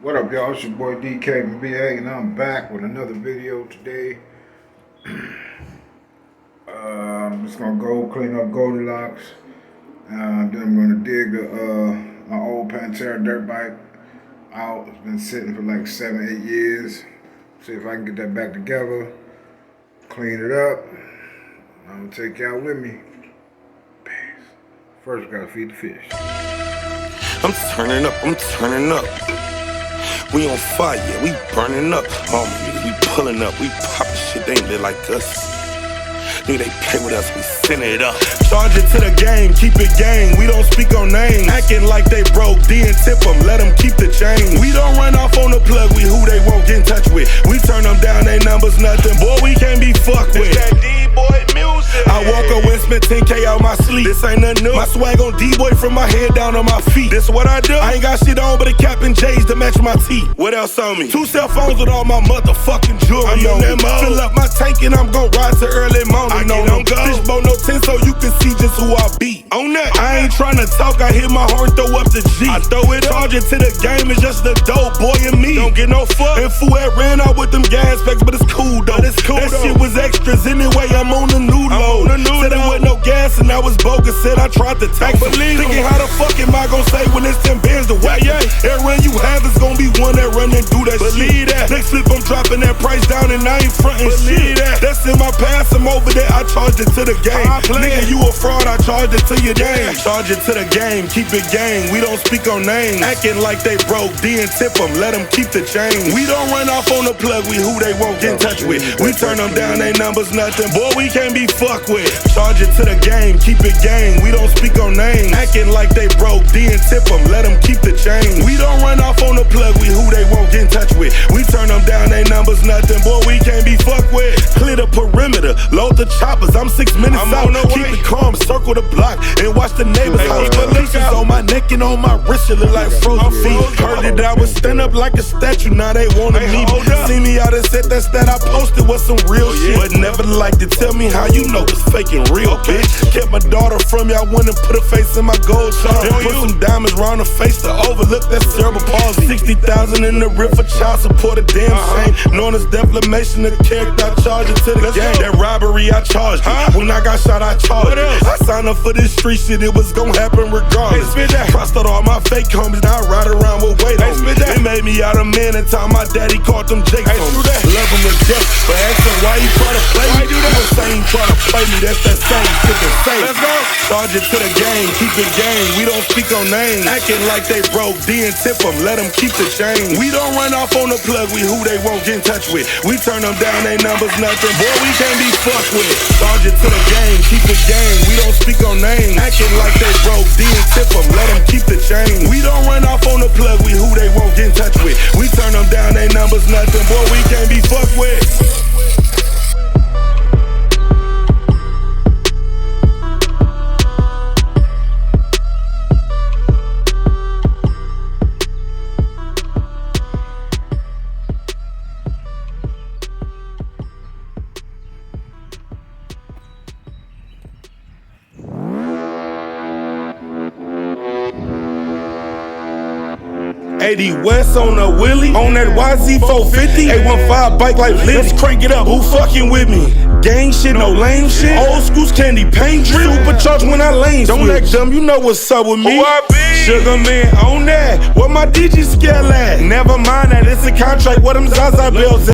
What up, y'all? It's your boy DK from VA, and I'm back with another video today. I'm just gonna go clean up Goldilocks. Then I'm gonna dig my old Pantera dirt bike out. It's been sitting for like 7-8 years. See if I can get that back together, clean it up. I'm gonna take y'all with me. Peace. First, we gotta feed the fish. I'm turning up. We on fire, we burning up. We pulling up, we popping shit, they ain't lit like us. Nigga, they play with us, we send it up. Charge it to the game, keep it gang. We don't speak on names. Acting like they broke, D and tip them, let them keep the change. We don't run off on the plug, we who they won't get in touch with. We turn them down, they numbers nothing. Boy, we can't be fucked with. That D-boy music. I walk away and spend 10K out my sleep. This ain't nothing new. My swag on D-boy from my head down on my feet. This what I do. I ain't got shit on but a cap and J's to match my teeth. What else on me? 2 cell phones with all my motherfucking jewelry. I'm on that mode. Fill up my tank and I'm gon' ride till early morning. I get on go. Fishbowl no 10 so you can see just who I be. On that. I ain't tryna talk, I hit my horn, throw up the G. I throw it up. Charge it to the game, it's just the dope boy and me. Don't get no fuck. And fool that ran out with them gas packs, but it's cool though. That shit was extras anyway, I'm on the new load. Said it wasn't no gas and I was bogus, said I tried to tax him. Thinking how the fuck am I gon' say when it's 10 bands to whack? That run you have is gon' be one that run and do that shit. That. Next flip I'm dropping that price down and I ain't frontin' shit. That's in my past, I'm over there, I charged it to the game. Nigga, you a fraud, I charged it to your name. Charge it to the game, keep it gang. We don't speak on names. Acting like they broke, D and tip them, let them keep the change. We don't run off on the plug, we who they won't get in touch with. We turn them down, they numbers nothing. Boy, we can't be fucked with. Charge it to the game, keep it gang. We don't speak on names. Acting like they broke, D and tip them, let them keep the change. We don't run off on the plug, we who they won't get in touch with. We turn them down, they numbers nothing. Boy, we can't be fucked with. Clear the perimeter, load the choppers. I'm 6 minutes out. Keep it calm, circle the block, and watch the neighbors house. Pieces on my neck and on my wrist, it look like frozen feet. Heard that I would stand up like a statue, now they wanna meet me. See me out and said that I posted was some real shit, but never like to tell me how you know it's faking real, bitch. Kept my daughter from you, I went and put a face in my gold charm. Put some diamonds round her face to overlook that cerebral palsy. 60,000 in the river, child support a damn shame. Knowing it's defamation of character, I charge it to the game. That robbery, I charged it. When I got shot, I charged it. I signed up for this street shit, it was gon' happen regardless. Crossed out all my fake homies, now I ride around with weight on me. They made me out of man and time my daddy called them Jakes on me. Love him to death, but ask him why he try to play me. The same try to play me, that's that same shit and say. Let's go. Charge it to the game, keep it gang. We don't speak on names. Acting like they broke, D and tip them, let them keep the change. We don't run off on the plug, we who they won't get in touch with. We turn them down, they numbers nothing. Boy, we can't be fucked with. Charge it to the game, keep it gang. We don't speak on names. Acting like they broke, D and tip them, let them keep the change. We don't run off on the plug, we who they won't get in touch with. We turn them down, they numbers nothing. Boy, we can't be fucked with. West on a Willie, on that YZ450, 815 bike like Liddy. Let's crank it up, who fucking with me? Gang shit, no lame shit. Old school's candy paint drip. Supercharged when I lane switch. Don't act dumb, you know what's up with me. Sugar man on that, where my DG scale at? Never mind that, it's a contract, what them Zaza bells at?